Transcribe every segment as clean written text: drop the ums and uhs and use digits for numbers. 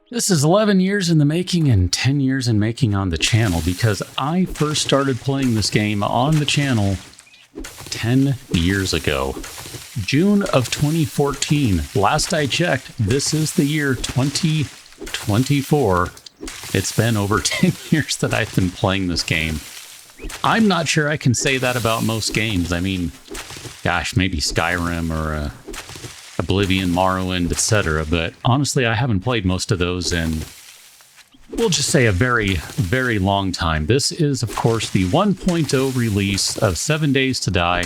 This is 11 years in the making and 10 years in making on the channel because I first started playing this game on the channel 10 years ago. June of 2014. Last I checked, this is the year 2024. It's been over 10 years that I've been playing this game. I'm not sure I can say that about most games. I mean, gosh, maybe Skyrim or Oblivion, Morrowind, etc. But honestly, I haven't played most of those in, we'll just say, a very, very long time. This is, of course, the 1.0 release of 7 Days to Die,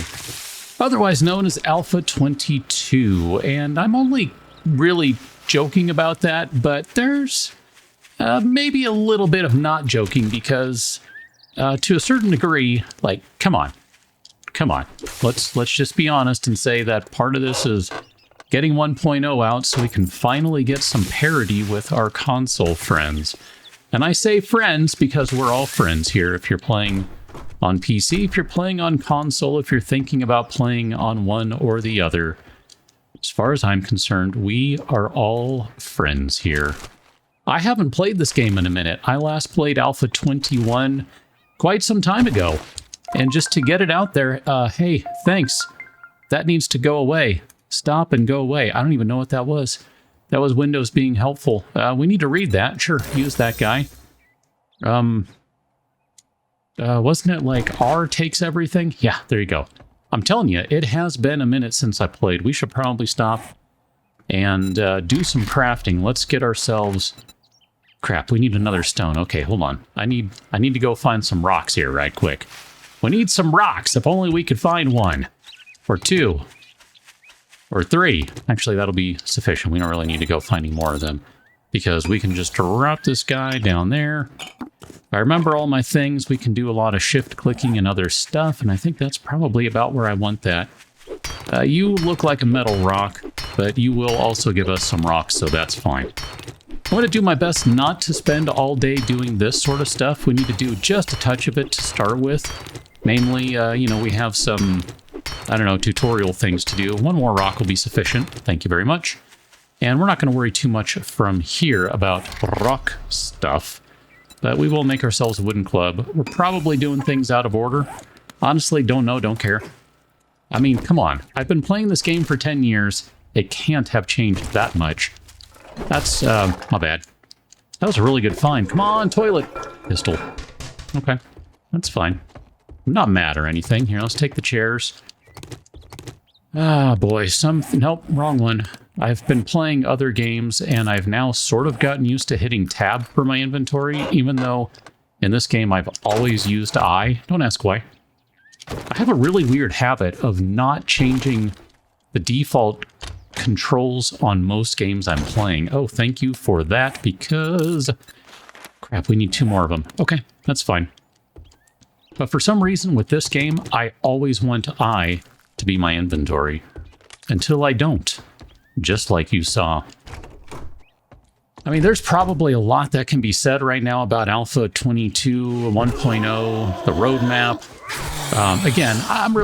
otherwise known as Alpha 22. And I'm only really joking about that, but there's maybe a little bit of not joking because to a certain degree, like, come on. Let's just be honest and say that part of this is getting 1.0 out so we can finally get some parity with our console friends. And I say friends because we're all friends here. If you're playing on PC, if you're playing on console, if you're thinking about playing on one or the other, as far as I'm concerned, we are all friends here. I haven't played this game in a minute. I last played Alpha 21 quite some time ago. And just to get it out there, hey, thanks. That needs to go away. Stop and go away. I don't even know what that was. That was Windows being helpful. We need to read that. Sure, use that guy. Wasn't it like R takes everything? Yeah, there you go. I'm telling you, it has been a minute since I played. We should probably stop and do some crafting. Let's get ourselves... Crap, we need another stone. Okay, hold on. I need to go find some rocks here right quick. We need some rocks. If only we could find one. Or two. Or three. Actually, that'll be sufficient. We don't really need to go finding more of them. Because we can just drop this guy down there. If I remember all my things, we can do a lot of shift clicking and other stuff. And I think that's probably about where I want that. You look like a metal rock, but you will also give us some rocks, so that's fine. I want to do my best not to spend all day doing this sort of stuff. We need to do just a touch of it to start with. Mainly, you know, we have some... I don't know, tutorial things to do. One more rock will be sufficient. Thank you very much. And we're not going to worry too much from here about rock stuff. But we will make ourselves a wooden club. We're probably doing things out of order. Honestly, don't know, don't care. I mean, come on. I've been playing this game for 10 years. It can't have changed that much. That's, my bad. That was a really good find. Come on, toilet pistol. Okay, that's fine. I'm not mad or anything. Here, let's take the chairs. Ah, boy, nope, wrong one. I've been playing other games, and I've now sort of gotten used to hitting tab for my inventory, even though in this game I've always used I. Don't ask why. I have a really weird habit of not changing the default controls on most games I'm playing. Oh, thank you for that, because... Crap, we need two more of them. Okay, that's fine. But for some reason with this game, I always want I to be my inventory. Until I don't. Just like you saw. I mean, there's probably a lot that can be said right now about Alpha 22, 1.0, the roadmap. Again, I'm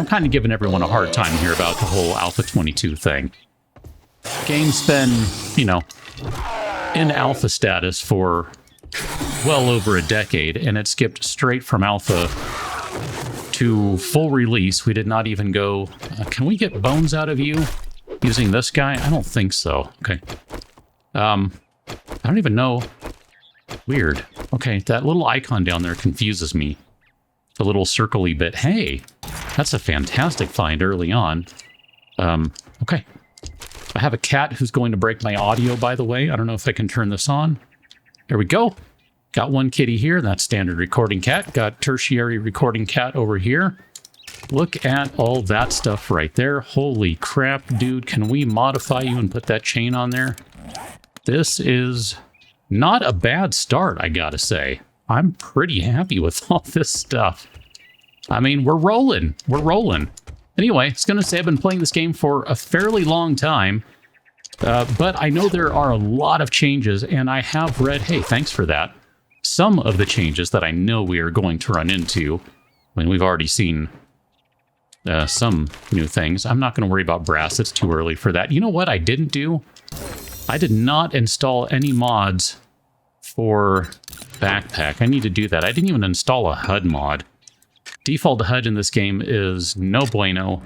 kind of giving everyone a hard time here about the whole Alpha 22 thing. Game's been, you know, in alpha status for well over a decade, and it skipped straight from alpha to full release. We did not even go... can we get bones out of you using this guy? I don't think so. Okay. I don't even know. Weird. Okay, that little icon down there confuses me. The little circle-y bit. Hey, that's a fantastic find early on. Okay. I have a cat who's going to break my audio, by the way. I don't know if I can turn this on. There we go. Got one kitty here. That's standard recording cat. Got tertiary recording cat over here. Look at all that stuff right there. Holy crap, dude. Can we modify you and put that chain on there? This is not a bad start, I gotta say. I'm pretty happy with all this stuff. I mean, we're rolling. We're rolling. Anyway, I was going to say I've been playing this game for a fairly long time, but I know there are a lot of changes, and I have read, hey, thanks for that, some of the changes that I know we are going to run into. I mean, we've already seen some new things. I'm not going to worry about brass. It's too early for that. You know what I didn't do? I did not install any mods for backpack. I need to do that. I didn't even install a HUD mod. Default HUD in this game is no bueno.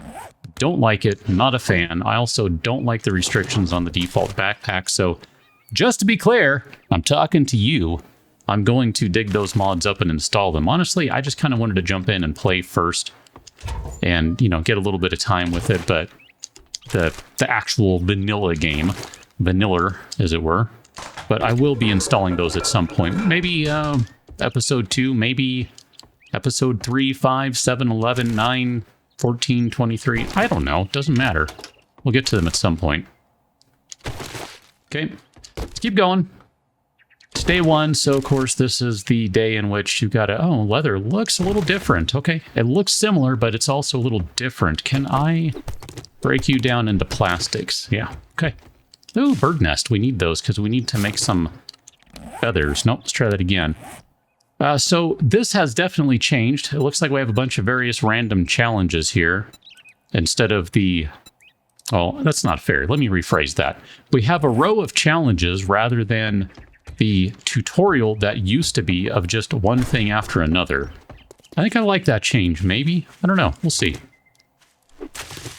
Don't like it, not a fan. I also don't like the restrictions on the default backpack, so just to be clear, I'm talking to you. I'm going to dig those mods up and install them. Honestly, I just kind of wanted to jump in and play first and, you know, get a little bit of time with it, but the actual vanilla game, vanilla as it were, but I will be installing those at some point. Maybe episode 2, maybe episode 3, 5, 7, 11, 9, 14, 23. I don't know. Doesn't matter. We'll get to them at some point. Okay. Let's keep going. It's day 1, so of course this is the day in which you gotta... Oh, leather looks a little different. Okay. It looks similar, but it's also a little different. Can I break you down into plastics? Yeah. Okay. Ooh, bird nest. We need those because we need to make some feathers. Nope. Let's try that again. So this has definitely changed. It looks like we have a bunch of various random challenges here instead of the... Oh, that's not fair. Let me rephrase that. We have a row of challenges rather than the tutorial that used to be of just one thing after another. I think I like that change, maybe? I don't know. We'll see.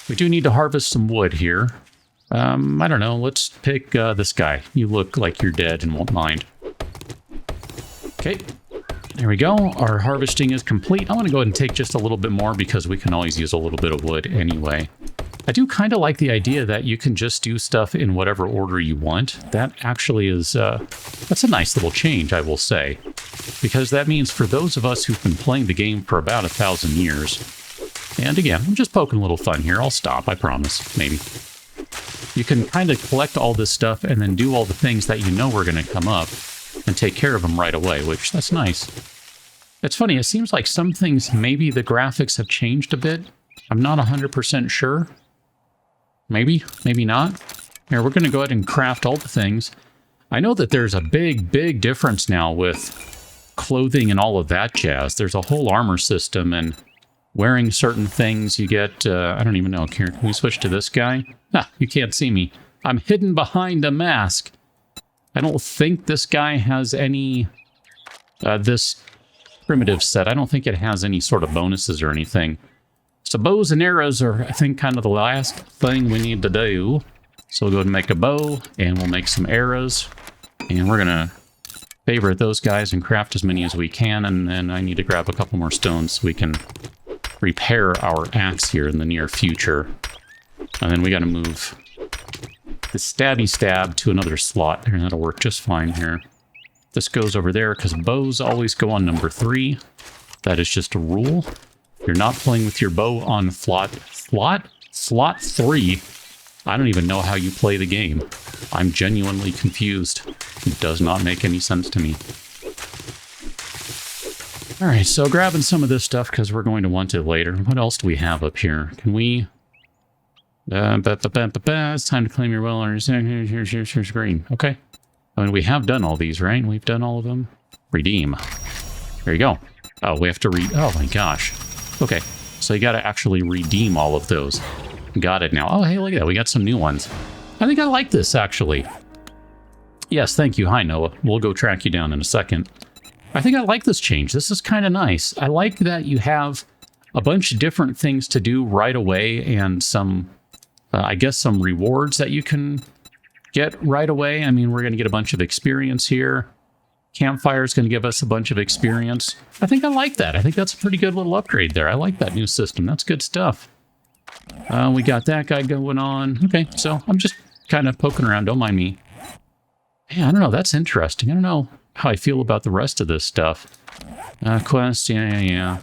We do need to harvest some wood here. I don't know. Let's pick this guy. You look like you're dead and won't mind. Okay. There we go. Our harvesting is complete. I want to go ahead and take just a little bit more because we can always use a little bit of wood anyway. I do kind of like the idea that you can just do stuff in whatever order you want. That actually is, that's a nice little change, I will say. Because that means for those of us who've been playing the game for about 1,000 years, and again, I'm just poking a little fun here. I'll stop, I promise, maybe. You can kind of collect all this stuff and then do all the things that you know are going to come up and take care of them right away, which that's nice. It's funny, it seems like some things, maybe the graphics have changed a bit. I'm not 100% sure. Maybe, maybe not. Here, we're going to go ahead and craft all the things. I know that there's a big, big difference now with clothing and all of that jazz. There's a whole armor system, and wearing certain things, you get, I don't even know. Here, can we switch to this guy? Ah, you can't see me. I'm hidden behind a mask. I don't think this guy has any, this primitive set. I don't think it has any sort of bonuses or anything. So bows and arrows are, I think, kind of the last thing we need to do. So we'll go ahead and make a bow, and we'll make some arrows. And we're going to favorite those guys and craft as many as we can. And then I need to grab a couple more stones so we can repair our axe here in the near future. And then we got to move the stabby stab to another slot. There, that'll work just fine here. This goes over there because bows always go on number 3. That is just a rule. You're not playing with your bow on slot 3. I don't even know how you play the game. I'm genuinely confused. It does not make any sense to me. All right, so grabbing some of this stuff because we're going to want it later. What else do we have up here? Can we... It's time to claim your well. Here's green. Okay. I mean, we have done all these, right? We've done all of them. Redeem. There you go. Oh, we have to read. Oh my gosh. Okay. So you got to actually redeem all of those. Got it now. Oh, hey, look at that. We got some new ones. I think I like this, actually. Yes, thank you. Hi, Noah. We'll go track you down in a second. I think I like this change. This is kind of nice. I like that you have a bunch of different things to do right away and some, I guess, some rewards that you can get right away. I mean, we're going to get a bunch of experience here. Campfire is going to give us a bunch of experience. I think I like that. I think that's a pretty good little upgrade there. I like that new system. That's good stuff. We got that guy going on. Okay, so I'm just kind of poking around. Don't mind me. Yeah, I don't know. That's interesting. I don't know how I feel about the rest of this stuff. Quest, yeah.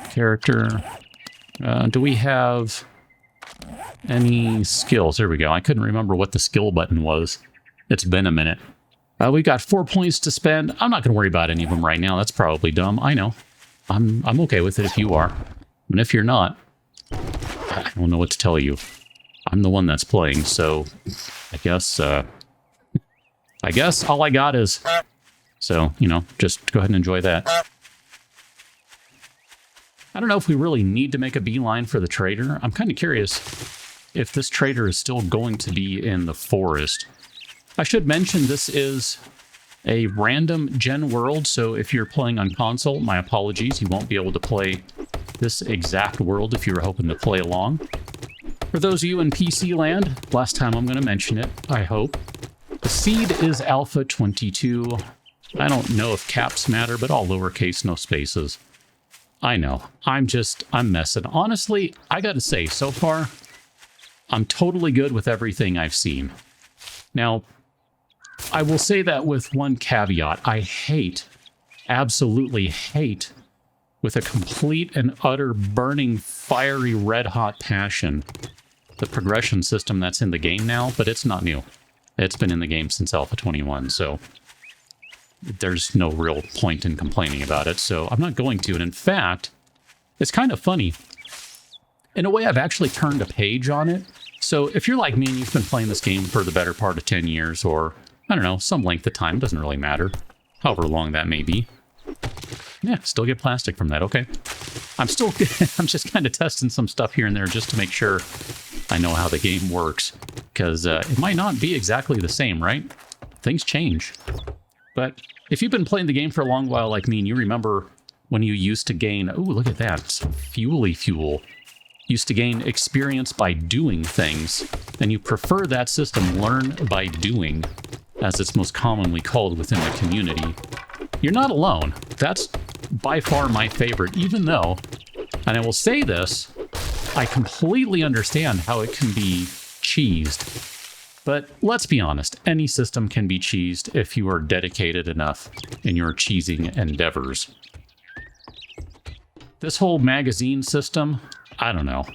Character. Do we have any skills? There we go. I couldn't remember what the skill button was. It's been a minute. We got 4 points to spend. I'm not going to worry about any of them right now. That's probably dumb. I know. I'm okay with it if you are. And if you're not, I don't know what to tell you. I'm the one that's playing, so I guess all I got is... So, you know, just go ahead and enjoy that. I don't know if we really need to make a beeline for the trader. I'm kind of curious if this trader is still going to be in the forest. I should mention this is a random gen world, so if you're playing on console, my apologies, you won't be able to play this exact world if you were hoping to play along. For those of you in PC land, last time I'm going to mention it, I hope. The seed is Alpha 22. I don't know if caps matter, but all lowercase, no spaces. I know. I'm messing. Honestly, I gotta say, so far, I'm totally good with everything I've seen. Now, I will say that with one caveat. I absolutely hate, with a complete and utter burning, fiery, red-hot passion, the progression system that's in the game now, but it's not new. It's been in the game since Alpha 21, so there's no real point in complaining about it, so I'm not going to. And in fact, it's kind of funny. In a way, I've actually turned a page on it. So if you're like me and you've been playing this game for the better part of 10 years, or, I don't know, some length of time, doesn't really matter, however long that may be. Yeah, still get plastic from that, okay. I'm just kind of testing some stuff here and there just to make sure I know how the game works, because it might not be exactly the same, right? Things change. But if you've been playing the game for a long while like me, and you remember when you used to gain, oh, look at that, some fuel. Used to gain experience by doing things, and you prefer that system, learn by doing, as it's most commonly called within the community. You're not alone. That's by far my favorite, even though, and I will say this, I completely understand how it can be cheesed. But let's be honest, any system can be cheesed if you are dedicated enough in your cheesing endeavors. This whole magazine system, I don't know.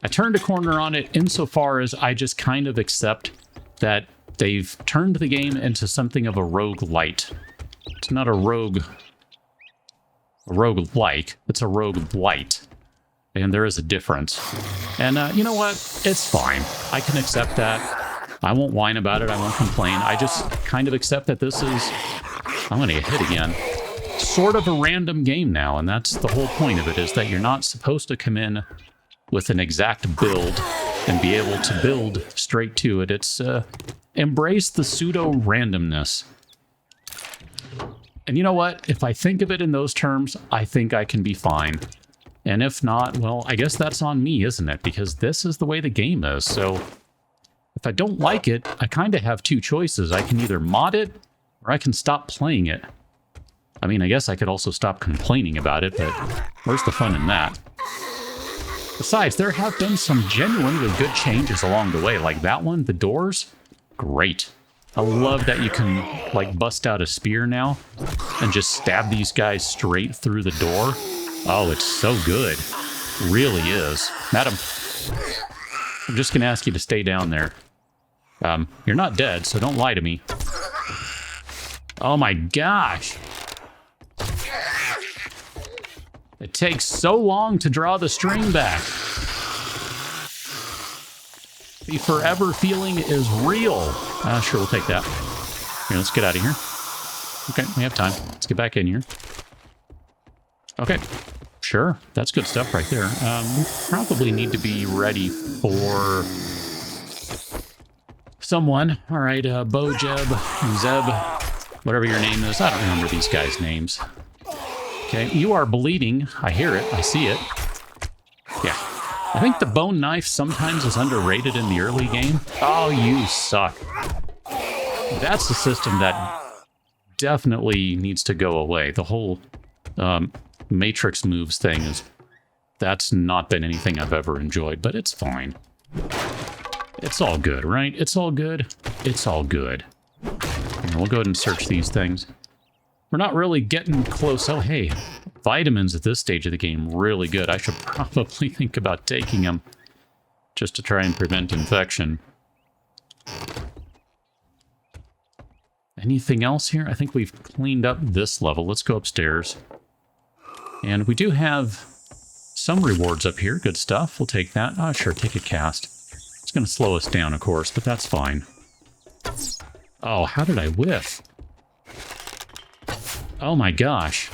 I turned a corner on it insofar as I just kind of accept that they've turned the game into something of a roguelite. It's not a roguelike, it's a roguelite. And there is a difference. And you know what? It's fine. I can accept that. I won't whine about it. I won't complain. I just kind of accept that this is, I'm going to get hit again, sort of a random game now. And that's the whole point of it, is that you're not supposed to come in with an exact build and be able to build straight to it. It's embrace the pseudo-randomness. And you know what? If I think of it in those terms, I think I can be fine. And if not, well, I guess that's on me, isn't it? Because this is the way the game is. So if I don't like it, I kind of have two choices. I can either mod it, or I can stop playing it. I mean, I guess I could also stop complaining about it, but where's the fun in that? Besides, there have been some genuinely good changes along the way. Like that one, the doors, great. I love that you can, like, bust out a spear now and just stab these guys straight through the door. Oh, it's so good. Really is. Madam, I'm just going to ask you to stay down there. You're not dead, so don't lie to me. Oh my gosh. It takes so long to draw the string back. The forever feeling is real. Sure, we'll take that. Here, let's get out of here. Okay, we have time. Let's get back in here. Okay, sure. That's good stuff right there. We probably need to be ready for someone. All right, Bojeb, Zeb, whatever your name is. I don't remember these guys' names. Okay, you are bleeding. I hear it. I see it. Yeah. I think the bone knife sometimes is underrated in the early game. Oh, you suck. That's the system that definitely needs to go away. The whole Matrix moves thing that's not been anything I've ever enjoyed, but it's fine. It's all good, right? It's all good. It's all good. And we'll go ahead and search these things. We're not really getting close. Oh, hey, vitamins at this stage of the game, really good. I should probably think about taking them just to try and prevent infection. Anything else here? I think we've cleaned up this level. Let's go upstairs. And we do have some rewards up here. Good stuff. We'll take that. Oh, sure, take a cast. It's going to slow us down, of course, but that's fine. Oh, how did I whiff? Oh my gosh.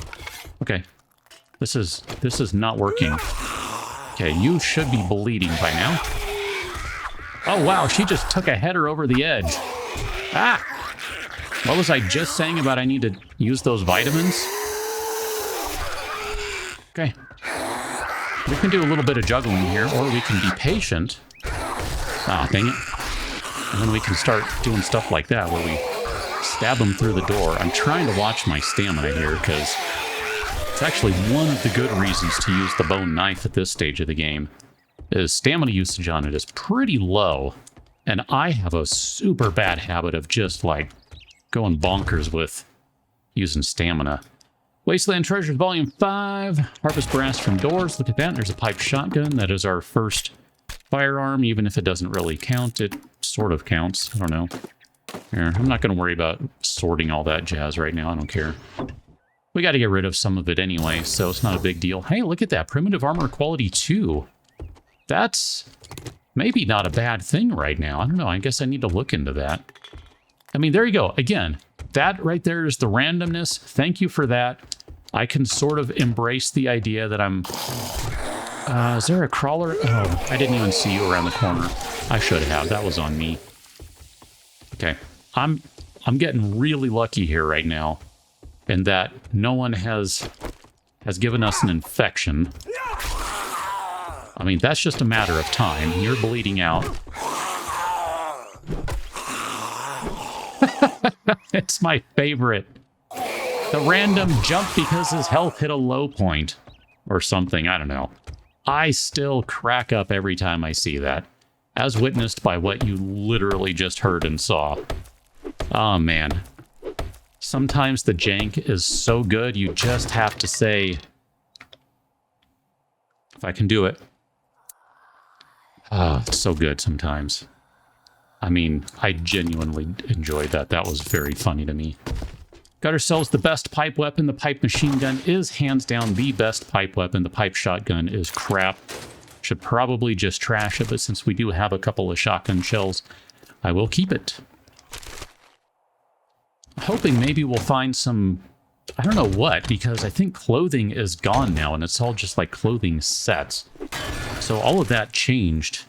Okay. This is not working. Okay, you should be bleeding by now. Oh wow, she just took a header over the edge. Ah! What was I just saying about I need to use those vitamins? Okay. We can do a little bit of juggling here, or we can be patient. Ah, dang it. And then we can start doing stuff like that, where we stab them through the door. I'm trying to watch my stamina here, because it's actually one of the good reasons to use the bone knife at this stage of the game. Is stamina usage on it is pretty low, and I have a super bad habit of just, like, going bonkers with using stamina. Wasteland Treasures Volume 5, Harvest Brass from Doors. Look at that, there's a pipe shotgun. That is our first firearm, even if it doesn't really count. It sort of counts, I don't know. Here, I'm not going to worry about sorting all that jazz right now, I don't care. We got to get rid of some of it anyway, so it's not a big deal. Hey, look at that, Primitive Armor Quality 2. That's maybe not a bad thing right now. I don't know, I guess I need to look into that. I mean, there you go. Again, that right there is the randomness. Thank you for that. I can sort of embrace the idea that I'm... is there a crawler? Oh, I didn't even see you around the corner. I should have. That was on me. Okay. I'm getting really lucky here right now in that no one has given us an infection. I mean, that's just a matter of time. You're bleeding out. It's my favorite. The random jump because his health hit a low point or something. I don't know. I still crack up every time I see that, as witnessed by what you literally just heard and saw. Oh, man. Sometimes the jank is so good, you just have to say, if I can do it. Oh, it's so good sometimes. I mean, I genuinely enjoyed that. That was very funny to me. Got ourselves the best pipe weapon. The pipe machine gun is hands down the best pipe weapon. The pipe shotgun is crap. Should probably just trash it, but since we do have a couple of shotgun shells, I will keep it. Hoping maybe we'll find some, I don't know what, because I think clothing is gone now, and it's all just like clothing sets. So all of that changed.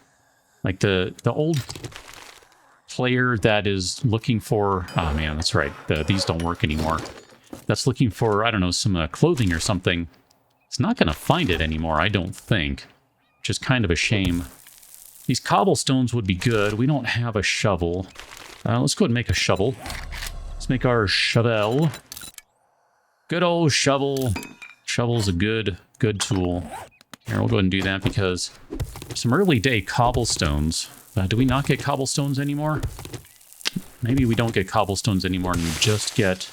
Like the old player that is looking for, oh man, that's right, these don't work anymore. That's looking for, I don't know, some clothing or something. It's not going to find it anymore, I don't think. Which is kind of a shame. These cobblestones would be good. We don't have a shovel. Let's go ahead and make a shovel. Let's make our shovel. Good old shovel. Shovel's a good tool. Here, we'll go ahead and do that because some early day cobblestones. Do we not get cobblestones anymore? Maybe we don't get cobblestones anymore and we just get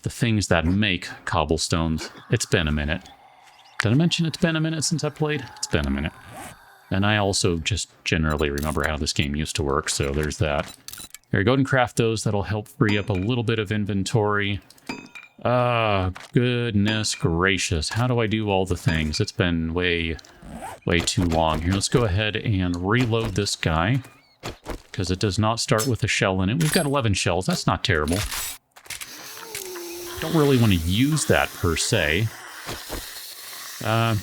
the things that make cobblestones. It's been a minute. Did I mention it's been a minute since I played? It's been a minute. And I also just generally remember how this game used to work, so there's that. Here, go ahead and craft those. That'll help free up a little bit of inventory. Goodness gracious. How do I do all the things? It's been way too long. Here, let's go ahead and reload this guy, because it does not start with a shell in it. We've got 11 shells. That's not terrible. Don't really want to use that per se.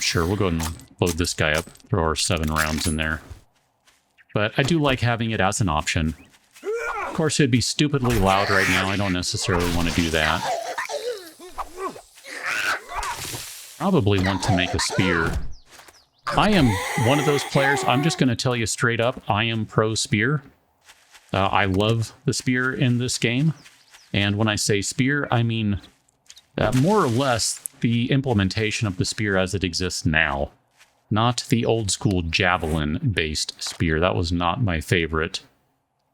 Sure, we'll go ahead and load this guy up. Throw our 7 rounds in there. But I do like having it as an option. Of course, it'd be stupidly loud right now. I don't necessarily want to do that. Probably want to make a spear. I am one of those players, I'm just going to tell you straight up, I am pro spear. I love the spear in this game. And when I say spear, I mean more or less the implementation of the spear as it exists now. Not the old school javelin-based spear. That was not my favorite.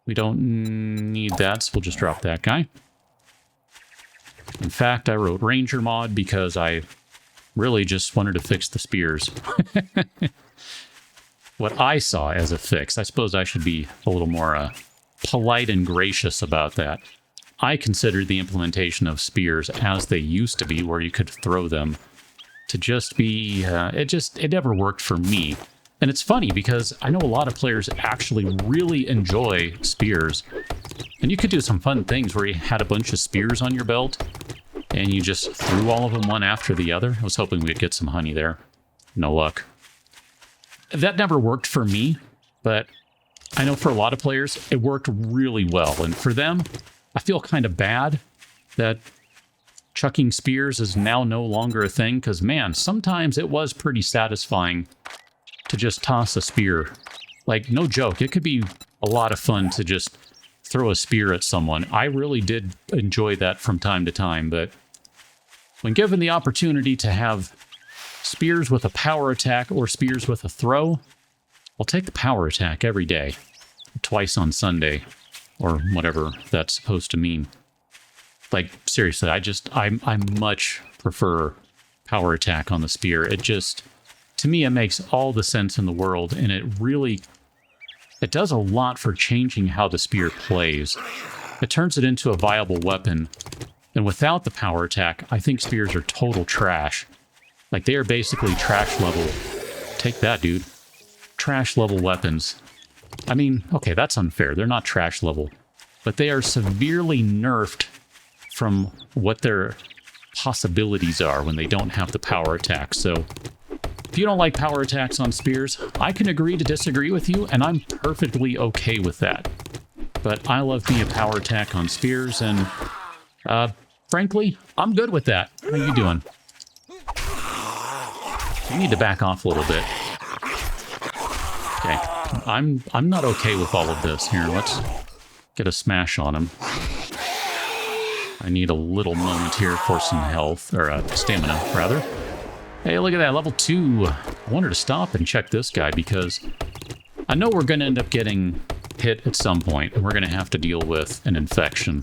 We don't need that, so we'll just drop that guy. In fact, I wrote Ranger mod because I really just wanted to fix the spears. What I saw as a fix. I suppose I should be a little more polite and gracious about that. I considered the implementation of spears as they used to be, where you could throw them, to just be... it never worked for me. And it's funny because I know a lot of players actually really enjoy spears. And you could do some fun things where you had a bunch of spears on your belt and you just threw all of them one after the other. I was hoping we'd get some honey there. No luck. That never worked for me, but I know for a lot of players, it worked really well. And for them, I feel kind of bad that chucking spears is now no longer a thing. Because, man, sometimes it was pretty satisfying to just toss a spear. Like, no joke, it could be a lot of fun to just throw a spear at someone. I really did enjoy that from time to time, but when given the opportunity to have spears with a power attack or spears with a throw, I'll take the power attack every day. Twice on Sunday, or whatever that's supposed to mean. Like, seriously, I much prefer power attack on the spear. It just, to me, it makes all the sense in the world, and it does a lot for changing how the spear plays. It turns it into a viable weapon, and without the power attack, I think spears are total trash. Like, they are basically trash level. Take that, dude. Trash level weapons. I mean, okay, that's unfair. They're not trash level, but they are severely nerfed from what their possibilities are when they don't have the power attack. So if you don't like power attacks on spears, I can agree to disagree with you, and I'm perfectly okay with that. But I love me a power attack on spears, and frankly, I'm good with that. How you doing? You need to back off a little bit. Okay, I'm not okay with all of this. Here, let's get a smash on him. I need a little moment here for some health, or stamina, rather. Hey, look at that, level 2. I wanted to stop and check this guy because I know we're going to end up getting hit at some point, and we're going to have to deal with an infection.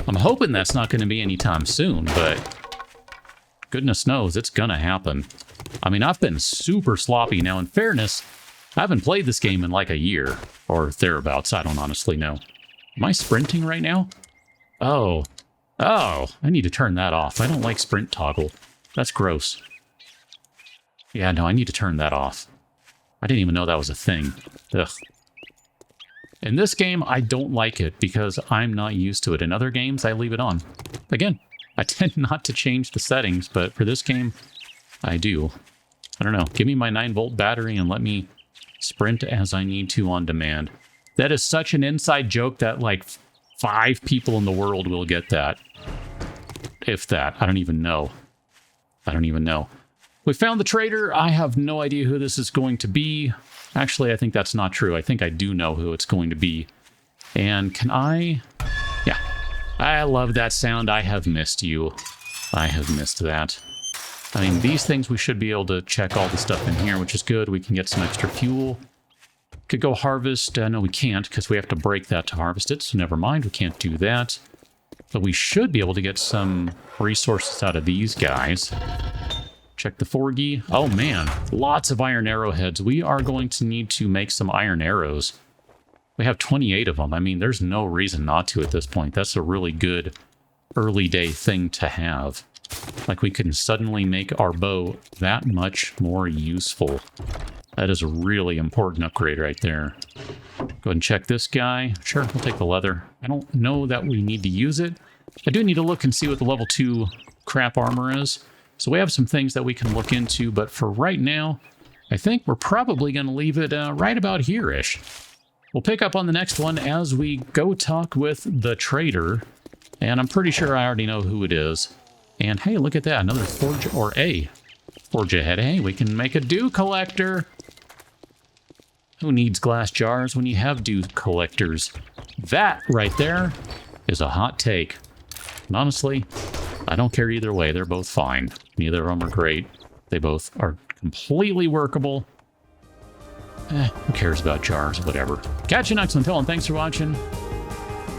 I'm hoping that's not going to be anytime soon, but goodness knows it's going to happen. I mean, I've been super sloppy now. In fairness, I haven't played this game in like a year, or thereabouts. I don't honestly know. Am I sprinting right now? Oh, I need to turn that off. I don't like sprint toggle. That's gross. Yeah, no, I need to turn that off. I didn't even know that was a thing. Ugh. In this game, I don't like it because I'm not used to it. In other games, I leave it on. Again, I tend not to change the settings, but for this game, I do. I don't know. Give me my 9-volt battery and let me sprint as I need to on demand. That is such an inside joke that like 5 people in the world will get that. If that. I don't even know. We found the traitor. I have no idea who this is going to be. Actually, I think that's not true. I think I do know who it's going to be. And can I... Yeah. I love that sound. I have missed you. I have missed that. I mean, these things we should be able to check all the stuff in here, which is good. We can get some extra fuel. Could go harvest. No, we can't because we have to break that to harvest it. So never mind. We can't do that. But we should be able to get some resources out of these guys. Check the forgy. Oh man, lots of iron arrowheads. We are going to need to make some iron arrows. We have 28 of them. I mean, there's no reason not to at this point. That's a really good early day thing to have. Like, we can suddenly make our bow that much more useful. That is a really important upgrade right there. Go ahead and check this guy. Sure, we'll take the leather. I don't know that we need to use it. I do need to look and see what the level 2 crap armor is. So we have some things that we can look into, but for right now, I think we're probably going to leave it right about here-ish. We'll pick up on the next one as we go talk with the trader, and I'm pretty sure I already know who it is. And hey, look at that, another forge, or a forge ahead. Hey, we can make a dew collector. Who needs glass jars when you have dew collectors? That right there is a hot take. And honestly, I don't care either way. They're both fine. Neither of them are great. They both are completely workable. Who cares about jars? Whatever. Catch you next one, and thanks for watching.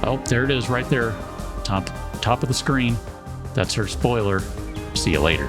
Oh, there it is right there. Top of the screen. That's her spoiler. See you later.